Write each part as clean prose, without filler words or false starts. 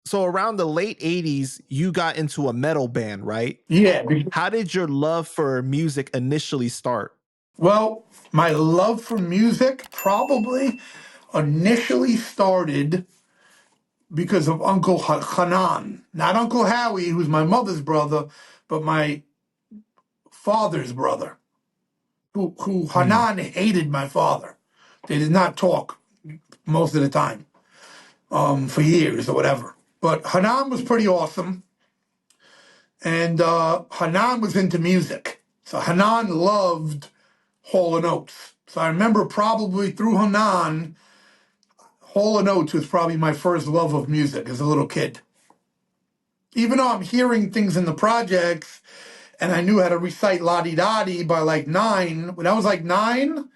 So around the late 80s, you got into a metal band, right? Yeah. How did your love for music initially start? Well, my love for music probably initially started because of Uncle Hanan. Not Uncle Howie, who's my mother's brother, but my father's brother, who Hanan hated my father. They did not talk most of the time, for years or whatever. But Hanan was pretty awesome. And Hanan was into music. So Hanan loved Hall Oates. So I remember probably through Hanan, Hall Oates was probably my first love of music as a little kid. Even though I'm hearing things in the projects and I knew how to recite La-Di-Da-Di by like 9, when I was like 9,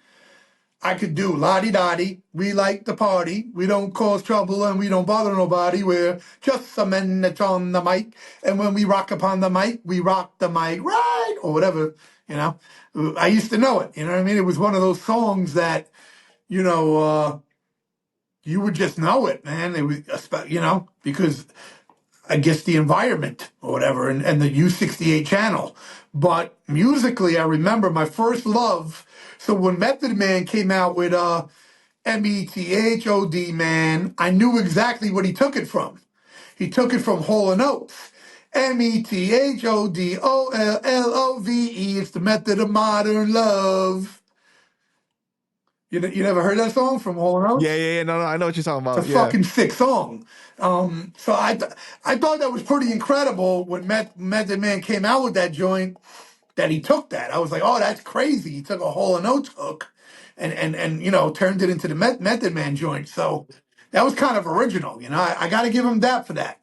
I could do La-Di-Da-Di, we like to party, we don't cause trouble and we don't bother nobody, we're just some men that's on the mic, and when we rock upon the mic, we rock the mic right, or whatever, you know. I used to know it, you know what I mean? It was one of those songs that, you know, you would just know it, man. It was, you know, because I guess the environment or whatever, and the U68 channel. But musically, I remember my first love. So when Method Man came out with METHOD Man, I knew exactly what he took it from. He took it from Hall & Oates. METHODOLLOVE. It's the method of modern love. You never heard that song from Hall & Oates? Yeah. No, I know what you're talking about. It's a Yeah. fucking sick song. So I thought that was pretty incredible when Method Man came out with that joint, that he took that. I was like, oh, that's crazy. He took a Hall & Oates hook and you know, turned it into the Method Man joint. So that was kind of original, you know. I got to give him that for that.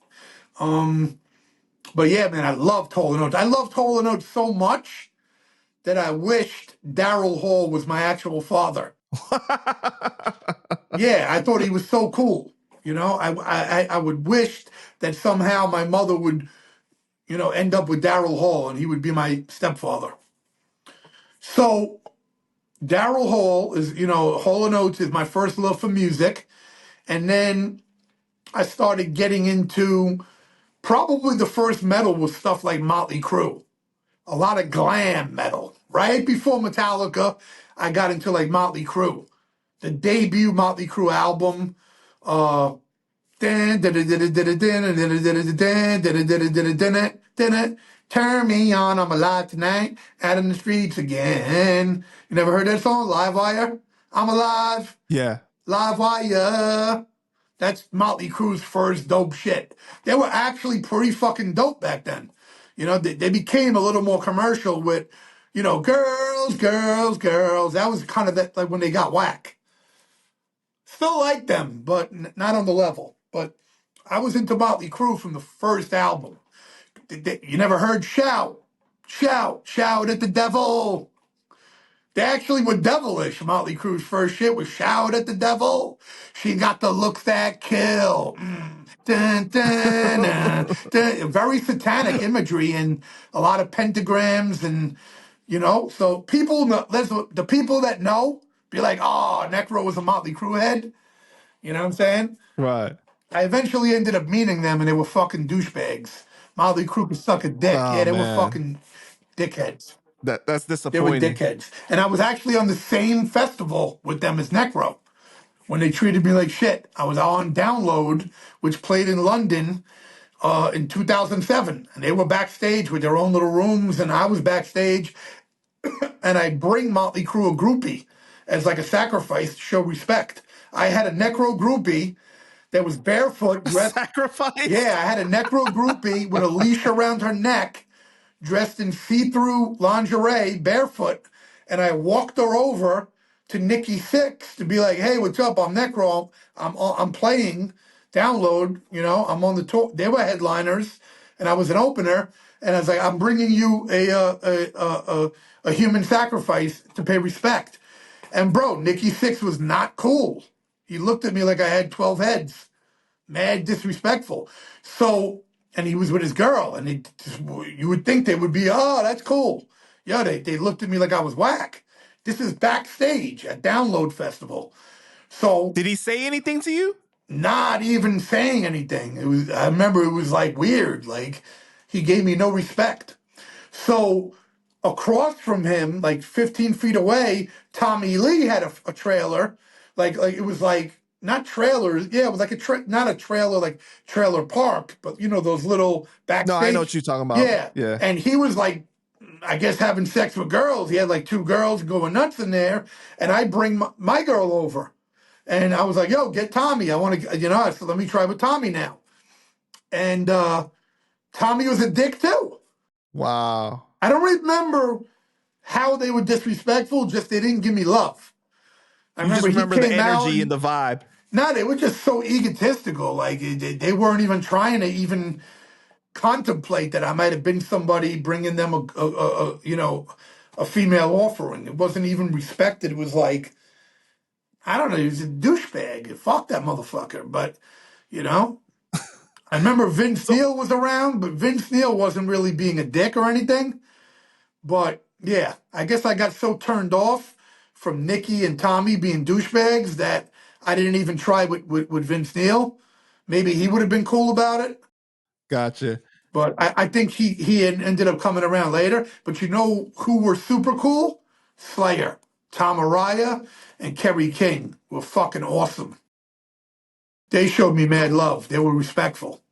But yeah, man, I loved Hall & Oates. I loved Hall & Oates so much that I wished Daryl Hall was my actual father. Yeah, I thought he was so cool. You know, I would wish that somehow my mother would, you know, end up with Daryl Hall and he would be my stepfather. So Daryl Hall is, you know, Hall & Oates is my first love for music. And then I started getting into probably the first metal was stuff like Mötley Crüe. A lot of glam metal. Right before Metallica, I got into like Mötley Crüe. The debut Mötley Crüe album, turn me on, I'm alive tonight, out in the streets again. You never heard that song, Live Wire? I'm alive, Yeah. Live Wire. That's Mötley Crüe's first dope shit. They were actually pretty fucking dope back then. You know, they became a little more commercial with, you know, girls, girls, girls. That was kind of that, like when they got whack. Still like them, but not on the level. But I was into Mötley Crüe from the first album. You never heard Shout, Shout, Shout at the Devil. They actually were devilish. Mötley Crüe's first shit was Shout at the Devil. She got the looks that kill. Dun, dun, dun, dun. Very satanic imagery and a lot of pentagrams and, you know, so people know, the people that know be like, oh, Necro was a Mötley Crüe head. You know what I'm saying? Right. I eventually ended up meeting them, and they were fucking douchebags. Mötley Crüe could suck a dick. Oh Yeah, they were man. fucking dickheads. That's They were disappointing. dickheads. And I was actually on the same festival with them as Necro when they treated me like shit. I was on Download, which played in London in 2007. And they were backstage with their own little rooms, and I was backstage. And I bring Mötley Crüe a groupie as like a sacrifice to show respect. I had a Necro groupie that was barefoot, dressed. Sacrifice? Yeah, I had a Necro groupie with a leash around her neck, dressed in see-through lingerie, barefoot, and I walked her over to Nikki Sixx to be like, "Hey, what's up? I'm Necro. I'm playing Download. You know, I'm on the tour." They were headliners, and I was an opener. And I was like, "I'm bringing you a human sacrifice to pay respect." And bro, Nikki Sixx was not cool. He looked at me like I had 12 heads. Mad disrespectful. So, and he was with his girl, and you would think they would be, oh, that's cool. Yeah, they looked at me like I was whack. This is backstage at Download Festival. So Did he say anything to you? not even saying anything. I remember it was like weird. Like he gave me no respect. So across from him, like 15 feet away, Tommy Lee had a trailer. Like it was like not trailers. Yeah, it was like not a trailer like trailer park, but you know those little No, I know what backstage. you're talking about. Yeah. Yeah. And he was like, I guess having sex with girls. He had like two girls going nuts in there, and I bring my girl over. And I was like, yo, get Tommy. I want to, so let me try with Tommy now. And Tommy was a dick too. Wow. I don't remember how they were disrespectful, just they didn't give me love. I You just remember he remember the came out energy and and the vibe. no, they were just so egotistical. Like they weren't even trying to even contemplate that I might have been somebody bringing them a female offering. It wasn't even respected. It was like, I don't know, he was a douchebag. Fuck that motherfucker. But, you know, I remember Vince So Neil was around, but Vince Neil wasn't really being a dick or anything. But yeah, I guess I got so turned off from Nikki and Tommy being douchebags that I didn't even try with Vince Neil. Maybe he would have been cool about it. gotcha. But I think he ended up coming around later. But you know who were super cool? Slayer, Tom Araya, and Kerry King were fucking awesome. They showed me mad love. They were respectful.